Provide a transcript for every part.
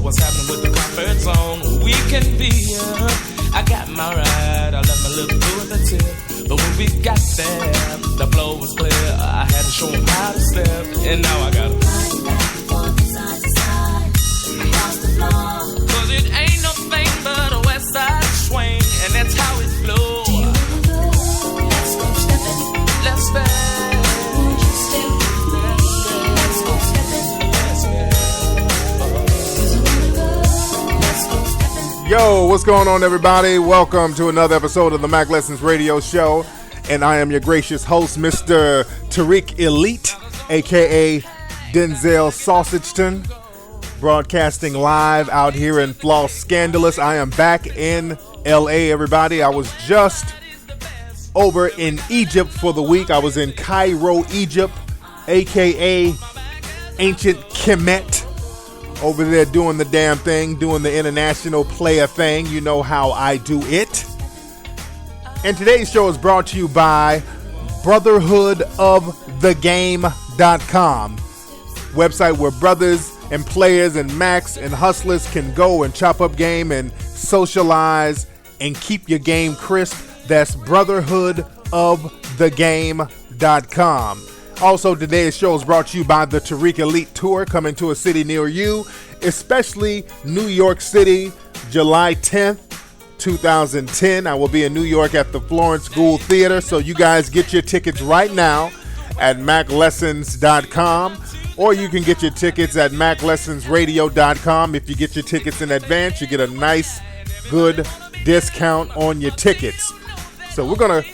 what's happening with the comfort zone. We can be, I got my ride, I let my look through the tip. But when we got there, the flow was clear. I had to show him how to step, and now I gotta ride back and forth, side to side, across the floor. Cause it ain't no thing but a west side swing, and that's how it flows. Do you wanna go? Let's go steppin'. Let's step. Won't you stay with me? Let's go steppin'. Yo, what's going on, everybody? Welcome to another episode of the Mack Lessons Radio Show, and I am your gracious host, Mr. Tariq Elite, aka Denzel Sausageton, broadcasting live out here in Floss Scandalous. I am back in LA, everybody. I was just over in Egypt for the week. I was in Cairo, Egypt, aka Ancient Kemet. Over there doing the damn thing, doing the international player thing. You know how I do it. And today's show is brought to you by brotherhoodofthegame.com, website where brothers and players and Macs and hustlers can go and chop up game and socialize and keep your game crisp. That's brotherhoodofthegame.com. Also, today's show is brought to you by the Tariq Elite Tour, coming to a city near you, especially New York City, July 10th, 2010. I will be in New York at the Florence Gould Theater, so you guys get your tickets right now at macklessons.com, or you can get your tickets at macklessonsradio.com. If you get your tickets in advance, you get a nice, good discount on your tickets. So we're going to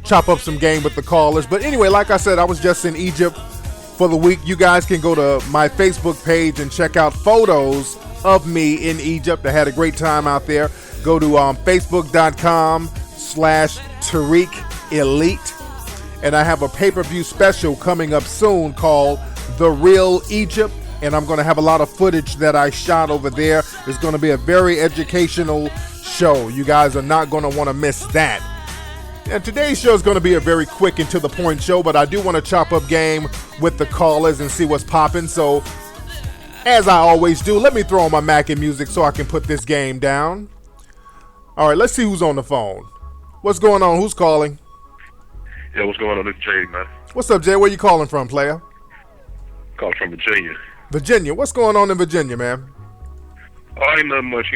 chop up some game with the callers. But anyway, like I said, I was just in Egypt for the week. You guys can go to my Facebook page and check out photos of me in Egypt. I had a great time out there. Go to facebook.com/Tariq Elite. And I have a pay-per-view special coming up soon called The Real Egypt. And I'm going to have a lot of footage that I shot over there. It's going to be a very educational show. You guys are not going to want to miss that. And today's show is going to be a very quick and to the point show, but I do want to chop up game with the callers and see what's popping. So, as I always do, let me throw on my Mac and music so I can put this game down. All right, let's see who's on the phone. What's going on? Who's calling? Yeah, what's going on? This is Jay, man. What's up, Jay? Where you calling from, player? Calling from Virginia. Virginia. What's going on in Virginia, man? Oh, ain't nothing much,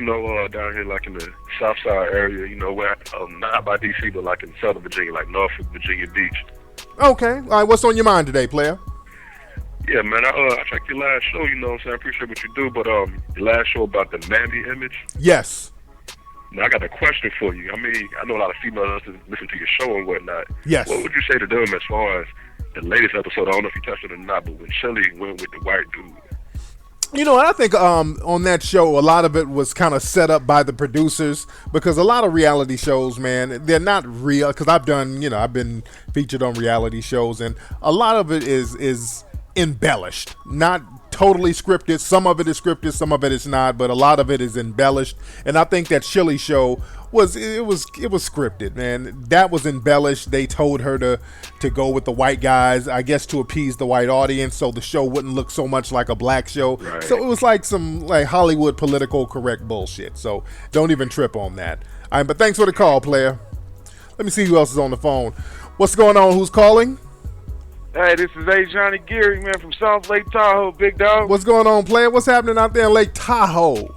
down here, like in the South Side area, where, not by D.C., but like in Southern Virginia, like Norfolk, Virginia Beach. Okay. All right, what's on your mind today, player? Yeah, man, I checked your last show, you know what I'm saying? I appreciate what you do, but your last show about the Mandy image. Yes. Now, I got a question for you. I mean, I know a lot of females listen to your show and whatnot. Yes. What would you say to them as far as the latest episode? I don't know if you touched it or not, but when Shelly went with the white dude. You know, I think on that show, a lot of it was kind of set up by the producers, because a lot of reality shows, man, they're not real. Because I've been featured on reality shows, and a lot of it is embellished, not totally scripted. Some of it is scripted, some of it is not, but a lot of it is embellished. And I think that Chili show was scripted, man. That was embellished. They told her to go with the white guys, I guess, to appease the white audience, so the show wouldn't look so much like a black show. Right. So it was like some Hollywood political correct bullshit. So don't even trip on that. All right, but thanks for the call, player. Let me see who else is on the phone. What's going on? Who's calling? Hey, this is A. Johnny Geary, man, from South Lake Tahoe, big dog. What's going on, player? What's happening out there in Lake Tahoe?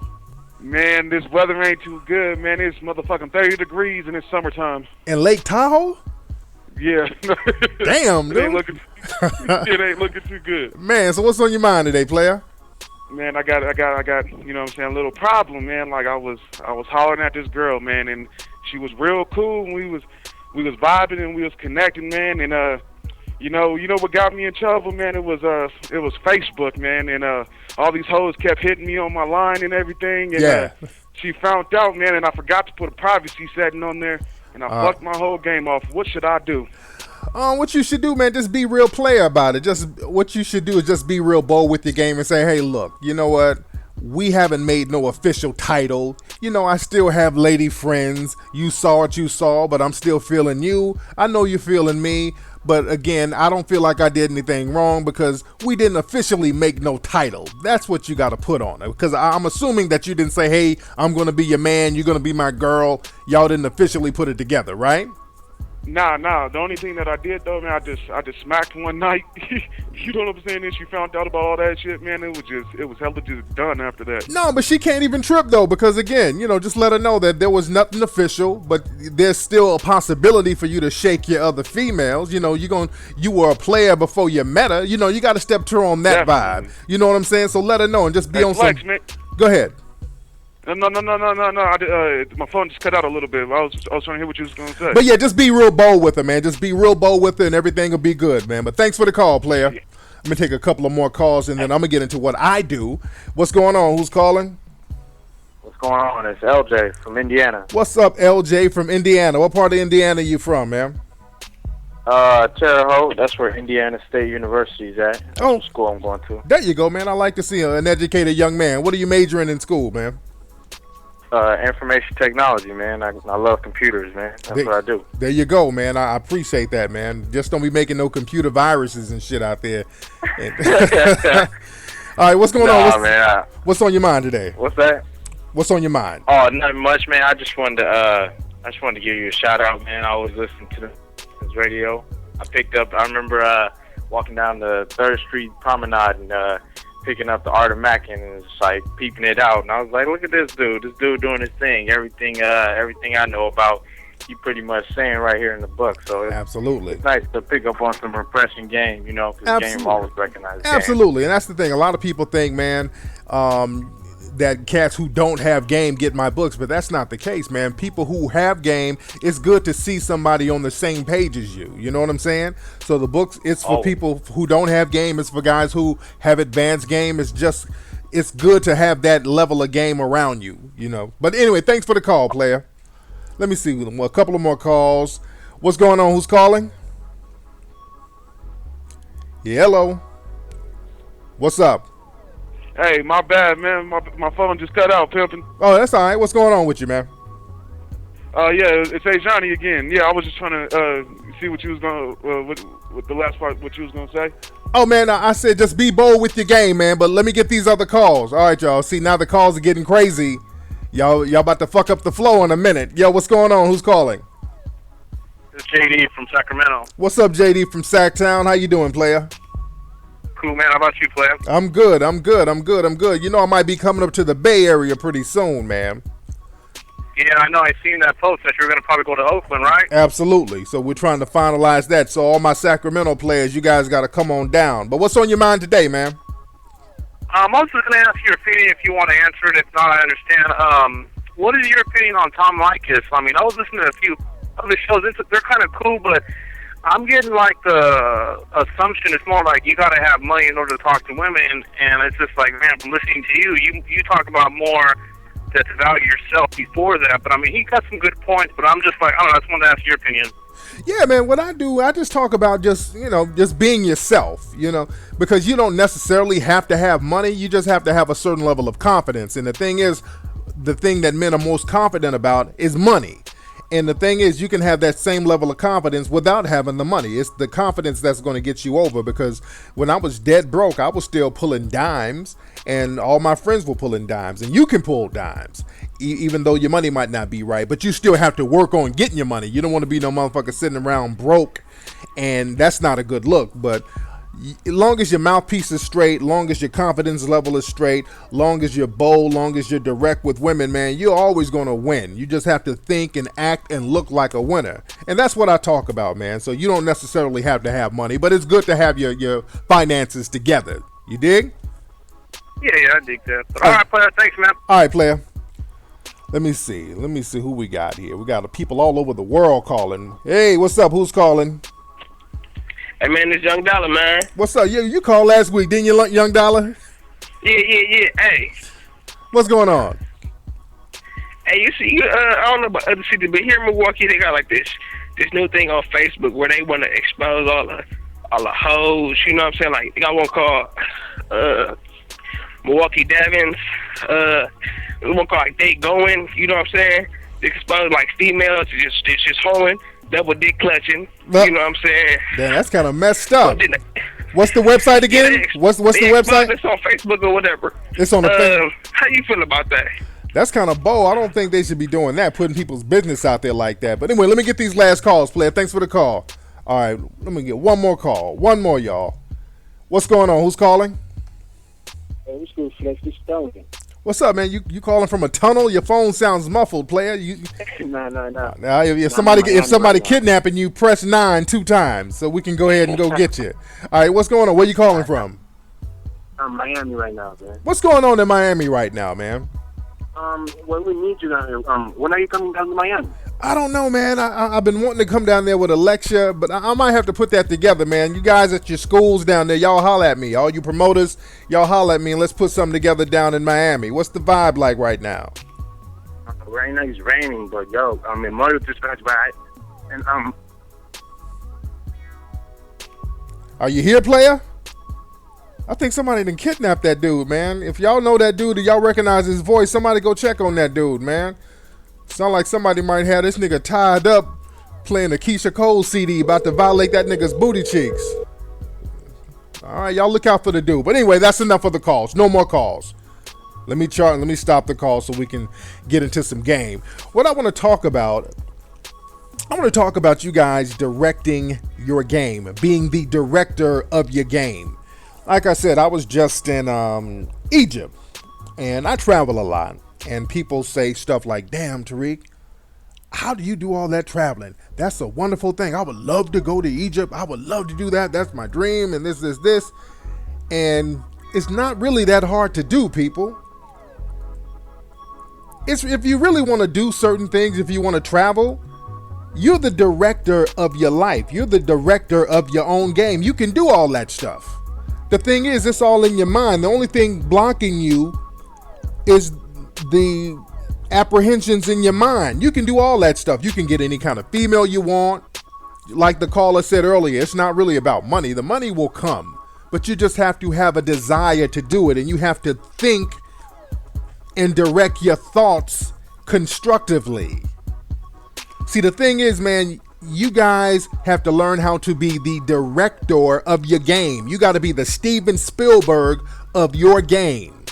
Man, this weather ain't too good, man. It's motherfucking 30 degrees and it's summertime. In Lake Tahoe? Yeah. Damn, dude. It ain't looking too good. Man, so what's on your mind today, player? Man, I got, you know what I'm saying, a little problem, man. Like I was hollering at this girl, man, and she was real cool, and we was vibing and we was connecting, man, and you know what got me in trouble, man? It was Facebook, man, and all these hoes kept hitting me on my line and everything, and yeah. She found out, man, and I forgot to put a privacy setting on there, and I fucked my whole game off. What should I do? What you should do, man, just be real player about it. What you should do is just be real bold with your game and say, hey, look, you know what? We haven't made no official title. You know, I still have lady friends. You saw what you saw, but I'm still feeling you. I know you're feeling me. But again, I don't feel like I did anything wrong because we didn't officially make no title. That's what you got to put on it. Because I'm assuming that you didn't say, hey, I'm going to be your man, you're going to be my girl. Y'all didn't officially put it together, right? Nah. The only thing that I did though, man, I just smacked one night. You know what I'm saying? And she found out about all that shit, man. It was hella just done after that. No, but she can't even trip though, because again, just let her know that there was nothing official, but there's still a possibility for you to shake your other females. You were a player before you met her. You got to step to her on that Definitely. vibe. You know what I'm saying? So let her know and just be on Flex, some. man. Go ahead. No. My phone just cut out a little bit. I was trying to hear what you was gonna say. But yeah, just be real bold with her, man. Just be real bold with her, and everything will be good, man. But thanks for the call, player. Yeah. I'm gonna take a couple of more calls, and then I'm gonna get into what I do. What's going on? Who's calling? What's going on? It's LJ from Indiana. What's up, LJ from Indiana? What part of Indiana you from, man? Terre Haute. That's where Indiana State University is at. That's the school I'm going to. There you go, man. I like to see an educated young man. What are you majoring in school, man? Information technology, man. I love computers, man. That's what I do. There you go, man. I appreciate that, man. Just don't be making no computer viruses and shit out there. All right, what's going on? What's on your mind today? What's that? What's on your mind? Oh, nothing much, man. I just wanted to give you a shout out, man. I always listen to this radio. I remember walking down the 3rd Street Promenade and picking up the Art of Mack and was like peeping it out, and I was like, look at this dude doing his thing. Everything I know about, you pretty much saying right here in the book. So absolutely, it's nice to pick up on some refreshing game, because game always recognizes absolutely game. And that's the thing. A lot of people think, man, that cats who don't have game get my books, but that's not the case, man. People who have game, it's good to see somebody on the same page as you. You know what I'm saying? So the books, it's for people who don't have game. It's for guys who have advanced game. It's good to have that level of game around you, But anyway, thanks for the call, player. Let me see a couple of more calls. What's going on? Who's calling? Yeah, hello. What's up? Hey, my bad, man. My phone just cut out, pimping. Oh, that's all right. What's going on with you, man? Yeah, it's Johnny again. Yeah, I was just trying to see what you was gonna with the last part. What you was gonna say? Oh man, I said just be bold with your game, man. But let me get these other calls. All right, y'all. See, now the calls are getting crazy. Y'all about to fuck up the flow in a minute. Yo, what's going on? Who's calling? It's JD from Sacramento. What's up, JD from Sacktown? How you doing, player? Cool, man. How about you, player? I'm good. I might be coming up to the Bay Area pretty soon, man. Yeah, I know. I seen that post that you were going to probably go to Oakland, right? Absolutely. So we're trying to finalize that. So all my Sacramento players, you guys got to come on down. But what's on your mind today, man? I'm also going to ask your opinion if you want to answer it. If not, I understand. What is your opinion on Tom Likas? I mean, I was listening to a few other shows. They're kind of cool, but I'm getting like the assumption it's more like you got to have money in order to talk to women, and it's just like, man, from listening to you talk about more to value yourself before that. But I mean, he got some good points, but I'm just like, I don't know, I just wanted to ask your opinion. Yeah, man, what I do, I just talk about just being yourself, because you don't necessarily have to have money. You just have to have a certain level of confidence. And the thing is, the thing that men are most confident about is money. And the thing is, you can have that same level of confidence without having the money. It's the confidence that's going to get you over, because when I was dead broke, I was still pulling dimes, and all my friends were pulling dimes, and you can pull dimes, even though your money might not be right, but you still have to work on getting your money. You don't want to be no motherfucker sitting around broke, and that's not a good look. But as long as your mouthpiece is straight, long as your confidence level is straight, long as you're bold, long as you're direct with women, man, you're always going to win. You just have to think and act and look like a winner. And that's what I talk about, man. So you don't necessarily have to have money, but it's good to have your finances together. You dig? Yeah, I dig that. But all right, player. Thanks, man. All right, player. Let me see who we got here. We got people all over the world calling. Hey, what's up? Who's calling? Hey, man, this Young Dollar, man. What's up? You called last week, didn't you, Young Dollar? Yeah. Hey. What's going on? Hey, you see, I don't know about other cities, but here in Milwaukee, they got like this new thing on Facebook where they want to expose all the hoes. You know what I'm saying? Like, they got one called Milwaukee Devins. One called like They Going. You know what I'm saying? They expose like females. It's just hoeing. double D clutching. Well, you know what I'm saying? Damn, that's kind of messed up. Then, What's the website again? What's the website? It's on Facebook or whatever. It's on the How you feel about that? That's kind of bold. I don't think they should be doing that, putting people's business out there like that. But anyway, let me get these last calls, player. Thanks for the call. All right, let me get one more call. One more, y'all. What's going on? Who's calling? Hey, what's good, Flex? This Stone. What's up, man? You calling from a tunnel? Your phone sounds muffled, player. Nah. Now, if somebody kidnapping you, press 9 2 times so we can go ahead and go get you. All right, what's going on? Where you calling from? I'm Miami right now, man. What's going on in Miami right now, man? Well, we need you down here. When are you coming down to Miami? I don't know, man. I've been wanting to come down there with a lecture, but I might have to put that together, man. You guys at your schools down there, y'all holler at me. All you promoters, y'all holler at me, and let's put something together down in Miami. What's the vibe like right now? Right now it's raining, but yo, Mario just passed by, and Are you here, player? I think somebody done kidnapped that dude, man. If y'all know that dude, or y'all recognize his voice, somebody go check on that dude, man. Sound like somebody might have this nigga tied up playing a Keisha Cole CD about to violate that nigga's booty cheeks. All right, y'all look out for the dude. But anyway, that's enough of the calls. No more calls. Let me stop the call so we can get into some game. What I want to talk about, you guys directing your game, being the director of your game. Like I said, I was just in Egypt, and I travel a lot. And people say stuff like, damn, Tariq, how do you do all that traveling? That's a wonderful thing. I would love to go to Egypt. I would love to do that. That's my dream, and this. And it's not really that hard to do, people. If you really want to do certain things, if you want to travel, you're the director of your life. You're the director of your own game. You can do all that stuff. The thing is, it's all in your mind. The only thing blocking you is the apprehensions in your mind. You can do all that stuff. You can get any kind of female you want. Like the caller said earlier, it's not really about money. The money will come, but you just have to have a desire to do it, and you have to think and direct your thoughts constructively. See, the thing is, man, you guys have to learn how to be the director of your game. You got to be the Steven Spielberg of your game.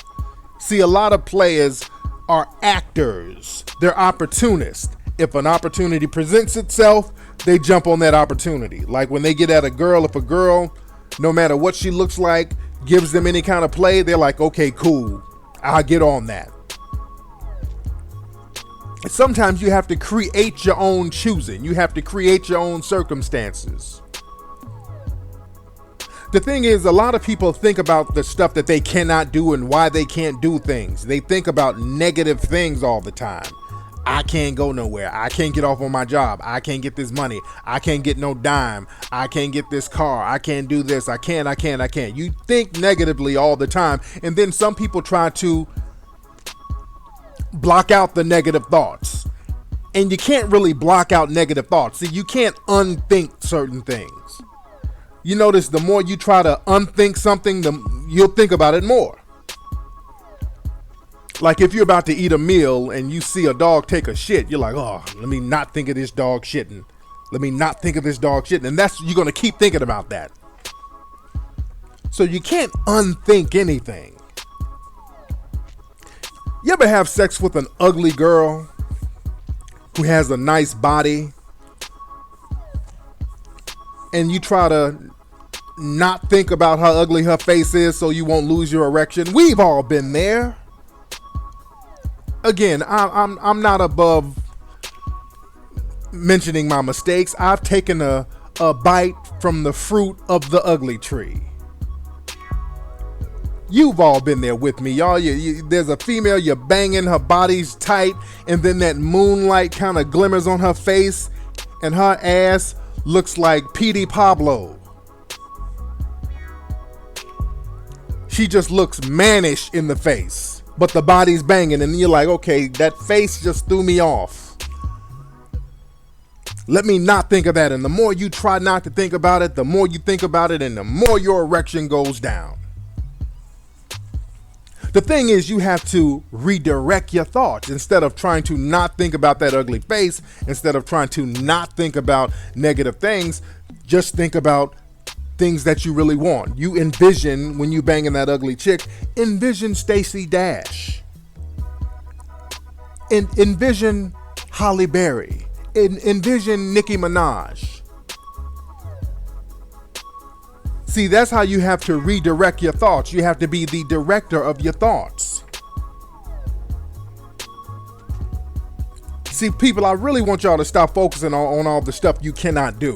See, a lot of players are actors. They're opportunists. If an opportunity presents itself, they jump on that opportunity. Like when they get at a girl, if a girl, no matter what she looks like, gives them any kind of play, they're like, okay, cool, I'll get on that. Sometimes you have to create your own choosing. You have to create your own circumstances. The thing is, a lot of people think about the stuff that they cannot do and why they can't do things. They think about negative things all the time. I can't go nowhere. I can't get off on my job. I can't get this money. I can't get no dime. I can't get this car. I can't do this. I can't. You think negatively all the time. And then some people try to block out the negative thoughts. And you can't really block out negative thoughts. See, you can't unthink certain things. You notice the more you try to unthink something, you'll think about it more. Like if you're about to eat a meal and you see a dog take a shit, you're like, oh, let me not think of this dog shitting. Let me not think of this dog shitting. And you're going to keep thinking about that. So you can't unthink anything. You ever have sex with an ugly girl who has a nice body, and you try to not think about how ugly her face is so you won't lose your erection? We've all been there. Again, I'm not above mentioning my mistakes. I've taken a bite from the fruit of the ugly tree. You've all been there with me, y'all. There's a female, you're banging, her body's tight, and then that moonlight kind of glimmers on her face, and her ass looks like P.D. Pablo. She just looks mannish in the face, but the body's banging, and you're like, okay, that face just threw me off. Let me not think of that. And the more you try not to think about it, the more you think about it, and the more your erection goes down. The thing is, you have to redirect your thoughts. Instead of trying to not think about that ugly face, instead of trying to not think about negative things, just think about things that you really want. You envision, when you banging that ugly chick, envision Stacey Dash. Envision Halle Berry. Envision Nicki Minaj. See, that's how you have to redirect your thoughts. You have to be the director of your thoughts. See, people, I really want y'all to stop focusing on all the stuff you cannot do.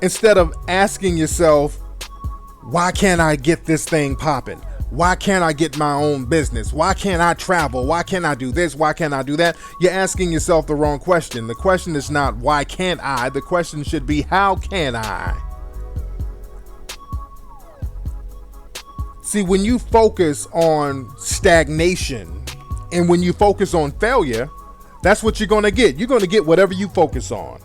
Instead of asking yourself, why can't I get this thing popping? Why can't I get my own business? Why can't I travel? Why can't I do this? Why can't I do that? You're asking yourself the wrong question. The question is not, why can't I? The question should be, how can I? See, when you focus on stagnation and when you focus on failure, that's what you're going to get. You're going to get whatever you focus on,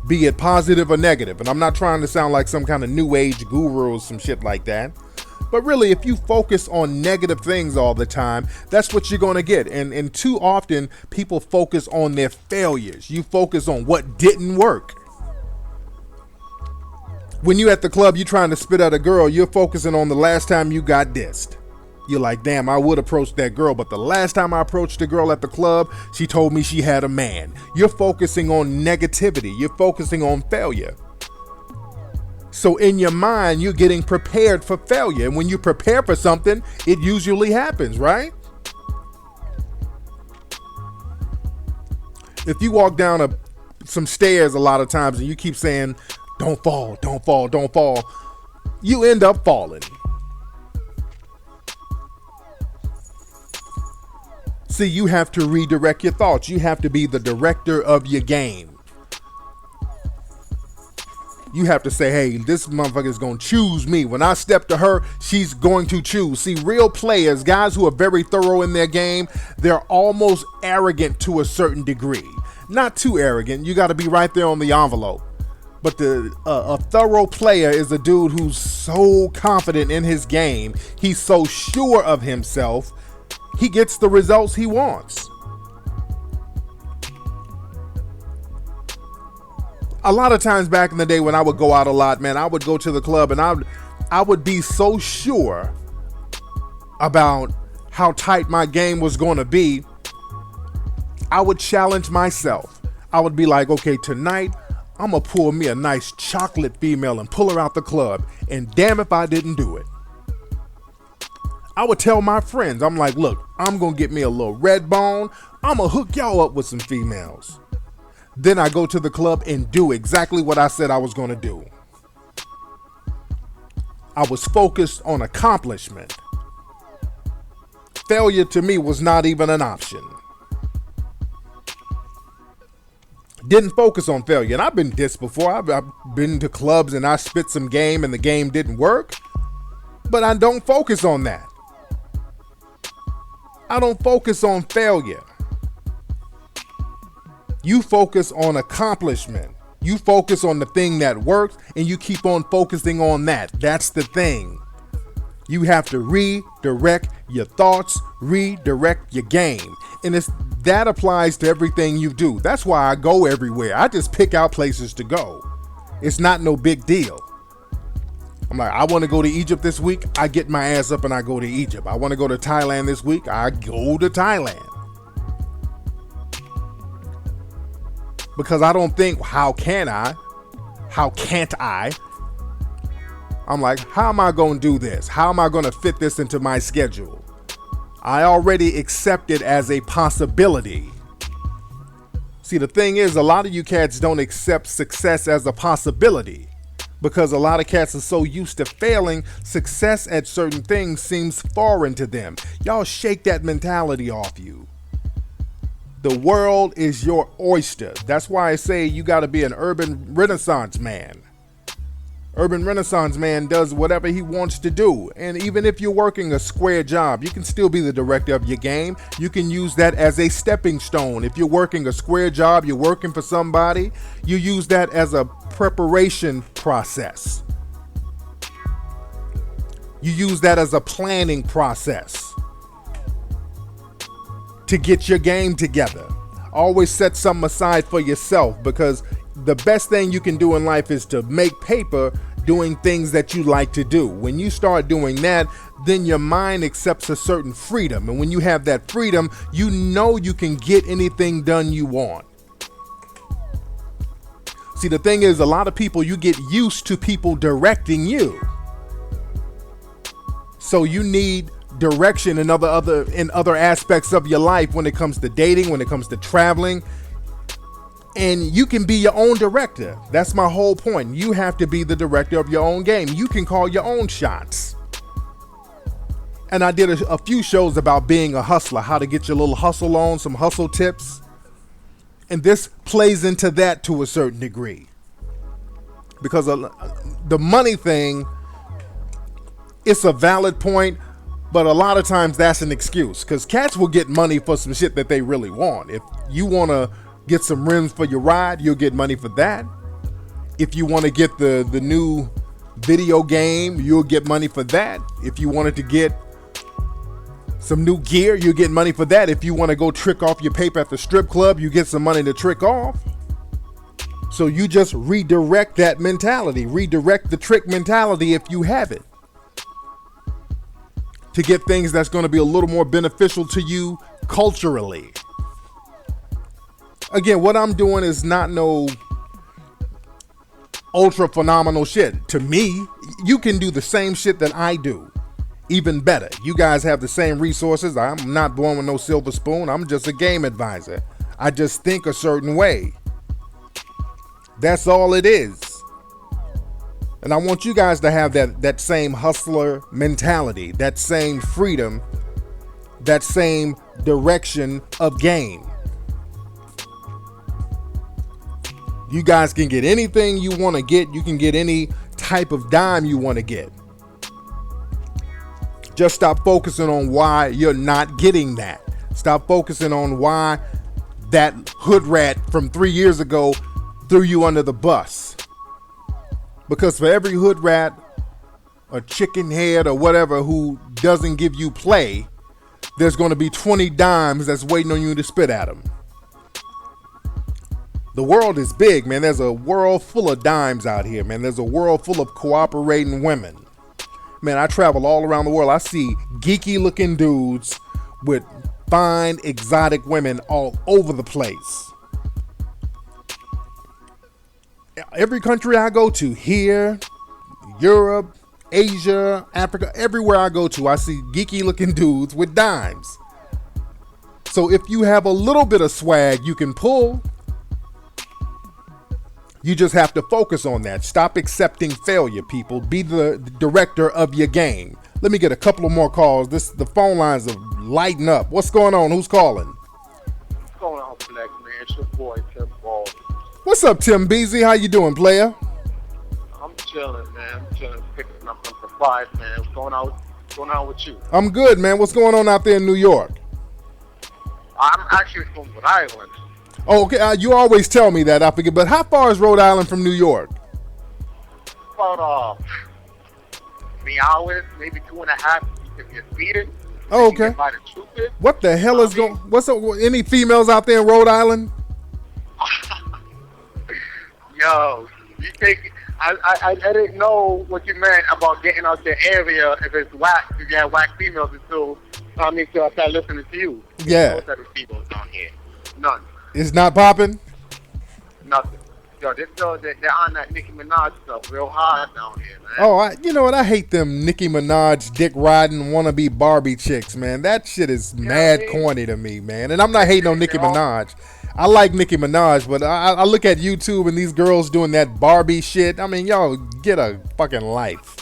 be it positive or negative. And I'm not trying to sound like some kind of new age guru or some shit like that. But really, if you focus on negative things all the time, that's what you're going to get. And too often, people focus on their failures. You focus on what didn't work. When you're at the club, you're trying to spit at a girl, you're focusing on the last time you got dissed. You're like, damn, I would approach that girl, but the last time I approached a girl at the club, she told me she had a man. You're focusing on negativity. You're focusing on failure. So in your mind, you're getting prepared for failure. And when you prepare for something, it usually happens, right? If you walk down some stairs a lot of times and you keep saying, don't fall, don't fall, don't fall, you end up falling. See, you have to redirect your thoughts. You have to be the director of your game. You have to say, hey, this motherfucker is going to choose me. When I step to her, she's going to choose. See, real players, guys who are very thorough in their game, they're almost arrogant to a certain degree. Not too arrogant. You got to be right there on the envelope. But a thorough player is a dude who's so confident in his game. He's so sure of himself. He gets the results he wants. A lot of times back in the day when I would go out a lot, man, I would go to the club and I would be so sure about how tight my game was going to be. I would challenge myself. I would be like, okay, tonight I'm going to pull me a nice chocolate female and pull her out the club. And damn if I didn't do it. I would tell my friends, I'm like, look, I'm going to get me a little red bone. I'm going to hook y'all up with some females. Then I go to the club and do exactly what I said I was going to do. I was focused on accomplishment. Failure to me was not even an option. Didn't focus on failure. And I've been dissed before. I've been to clubs and I spit some game and the game didn't work. But I don't focus on that. I don't focus on failure. You focus on accomplishment. You focus on the thing that works and you keep on focusing on that. That's the thing. You have to redirect your thoughts, redirect your game. And that applies to everything you do. That's why I go everywhere. I just pick out places to go. It's not no big deal. I'm like, I want to go to Egypt this week. I get my ass up and I go to Egypt. I want to go to Thailand this week. I go to Thailand. Because I don't think, how can I? How can't I? I'm like, how am I going to do this? How am I going to fit this into my schedule? I already accept it as a possibility. See, the thing is, a lot of you cats don't accept success as a possibility. Because a lot of cats are so used to failing, success at certain things seems foreign to them. Y'all shake that mentality off you. The world is your oyster. That's why I say you got to be an urban renaissance man. Urban renaissance man does whatever he wants to do. And even if you're working a square job, you can still be the director of your game. You can use that as a stepping stone. If you're working a square job, you're working for somebody, you use that as a preparation process. You use that as a planning process to get your game together. Always set something aside for yourself, because the best thing you can do in life is to make paper doing things that you like to do. When you start doing that, then your mind accepts a certain freedom. And when you have that freedom, you know you can get anything done you want. See, the thing is, a lot of people, you get used to people directing you. So you need direction in other aspects of your life, when it comes to dating, when it comes to traveling. And you can be your own director. That's my whole point. You have to be the director of your own game. You can call your own shots. And I did a few shows about being a hustler, how to get your little hustle on, some hustle tips. And this plays into that to a certain degree. Because the money thing, it's a valid point, but a lot of times that's an excuse. Because cats will get money for some shit that they really want. If you want to get some rims for your ride, you'll get money for that. If you want to get the new video game, you'll get money for that. If you wanted to get some new gear, you'll get money for that. If you want to go trick off your paper at the strip club, you get some money to trick off. So you just redirect that mentality, redirect the trick mentality if you have it, to get things that's going to be a little more beneficial to you culturally. Again, what I'm doing is not no ultra phenomenal shit. To me, you can do the same shit that I do, even better. You guys have the same resources. I'm not born with no silver spoon. I'm just a game advisor. I just think a certain way. That's all it is. And I want you guys to have that same hustler mentality, that same freedom, that same direction of game. You guys can get anything you want to get. You can get any type of dime you want to get. Just stop focusing on why you're not getting that. Stop focusing on why that hood rat from 3 years ago threw you under the bus. Because for every hood rat, a chicken head or whatever who doesn't give you play, there's going to be 20 dimes that's waiting on you to spit at them. The world is big, man. There's a world full of dimes out here, man. There's a world full of cooperating women. Man, I travel all around the world. I see geeky looking dudes with fine, exotic women all over the place. Every country I go to, here, Europe, Asia, Africa, everywhere I go to, I see geeky looking dudes with dimes. So if you have a little bit of swag you can pull, you just have to focus on that. Stop accepting failure, people. Be the director of your game. Let me get a couple of more calls. The phone lines are lighting up. What's going on? Who's calling? What's going on, Black man? It's your boy, Tim Ball. What's up, Tim Beasley? How you doing, player? I'm chilling, man. I'm chilling, picking up number 5, man. What's going on with you? I'm good, man. What's going on out there in New York? I'm actually from Rhode Island. Oh, okay. You always tell me that. I forget. But how far is Rhode Island from New York? About 3 hours, maybe 2.5 if you're speeding. Oh, okay. What the hell is going? What's up? Any females out there in Rhode Island? Yo, you think I didn't know what you meant about getting out the area if it's whack. If you have whack females until I start listening to you. Yeah. No type of females down here. None. It's not popping? Nothing. Yo, they're on that Nicki Minaj stuff real hard down here, man. Oh, you know what? I hate them Nicki Minaj, dick riding, wannabe Barbie chicks, man. That shit is mad corny to me, man. And I'm not hating on Nicki Minaj. I like Nicki Minaj, but I look at YouTube and these girls doing that Barbie shit. I mean, y'all get a fucking life.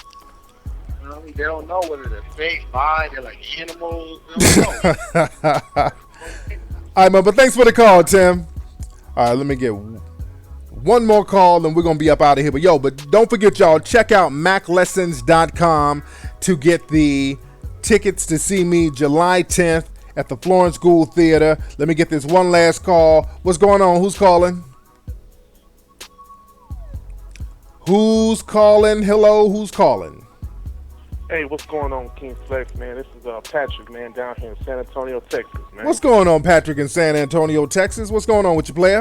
You know, they don't know whether they're fake, bi, they're like animals. They don't know. All right, man, but thanks for the call, Tim. All right, let me get one more call, and we're going to be up out of here. But don't forget, y'all, check out MackLessons.com to get the tickets to see me July 10th at the Florence School Theater. Let me get this one last call. What's going on? Who's calling? Who's calling? Hello, who's calling? Hey, what's going on, King Flex, man? This is Patrick, man, down here in San Antonio, Texas, man. What's going on, Patrick, in San Antonio, Texas? What's going on with your player?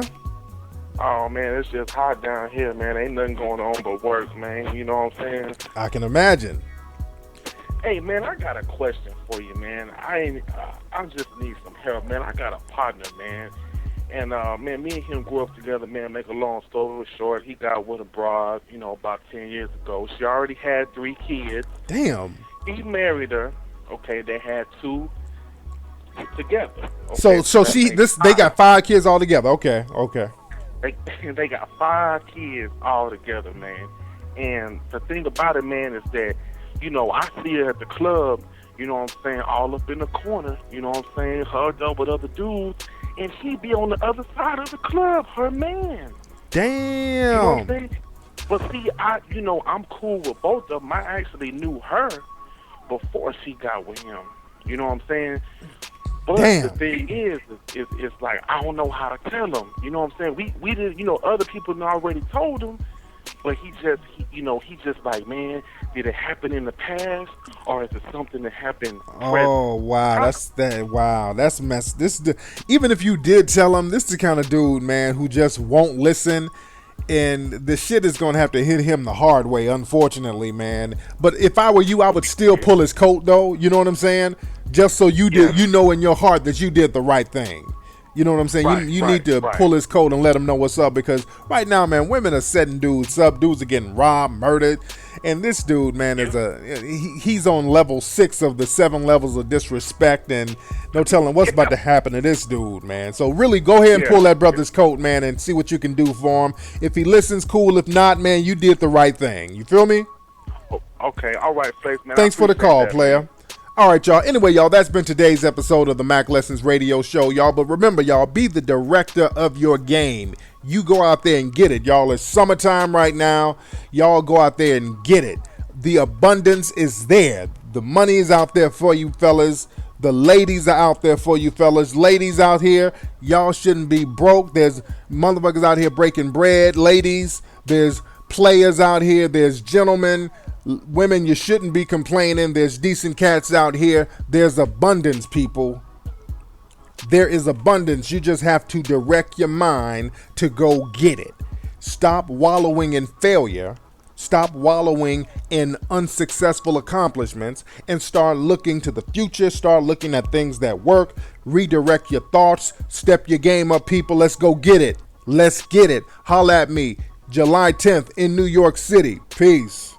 Oh, man, it's just hot down here, man. Ain't nothing going on but work, man. You know what I'm saying? I can imagine. Hey, man, I got a question for you, man. I just need some help, man. I got a partner, man. And, man, me and him grew up together, man. Make a long story short, he got with a broad, you know, about 10 years ago. She already had 3 kids. Damn. He married her. Okay, they had 2 together. Okay? So they got 5 kids all together. Okay. They got 5 kids all together, man. And the thing about it, man, is that, you know, I see her at the club, you know what I'm saying, all up in the corner, you know what I'm saying, hugged up with other dudes, and he be on the other side of the club, her man. Damn. You know what I'm saying? But see, I'm cool with both of them. I actually knew her before she got with him. You know what I'm saying? But Damn. the thing is like, I don't know how to tell him. You know what I'm saying? We did, you know, other people already told him, but he just like, man, did it happen in the past, or is it something that happened present? Oh wow, that's mess. Even if you did tell him, this is the kind of dude, man, who just won't listen, and the shit is gonna have to hit him the hard way, unfortunately, man. But if I were you, I would still pull his coat, though. You know what I'm saying? Just so you did, you know, in your heart that you did the right thing. You know what I'm saying? You need to pull his coat and let him know what's up, because right now, man, women are setting dudes up. Dudes are getting robbed, murdered. And this dude, man, he's on level 6 of the 7 levels of disrespect, and no telling what's about to happen to this dude, man. So really go ahead and pull that brother's coat, man, and see what you can do for him. If he listens, cool. If not, man, you did the right thing. You feel me? Okay, all right, Face, man. Thanks for the call, player. Man. All right, y'all. Anyway, y'all, that's been today's episode of the Mack Lessons Radio Show, y'all. But remember, y'all, be the director of your game. You go out there and get it, y'all. It's summertime right now. Y'all go out there and get it. The abundance is there. The money is out there for you, fellas. The ladies are out there for you, fellas. Ladies out here, y'all shouldn't be broke. There's motherfuckers out here breaking bread. Ladies, there's players out here. There's gentlemen. Women, you shouldn't be complaining. There's decent cats out here. There's abundance, people. There is abundance. You just have to direct your mind to go get it. Stop wallowing in failure. Stop wallowing in unsuccessful accomplishments and start looking to the future. Start looking at things that work. Redirect your thoughts. Step your game up, people. Let's go get it. Let's get it. Holla at me. July 10th in New York City. Peace.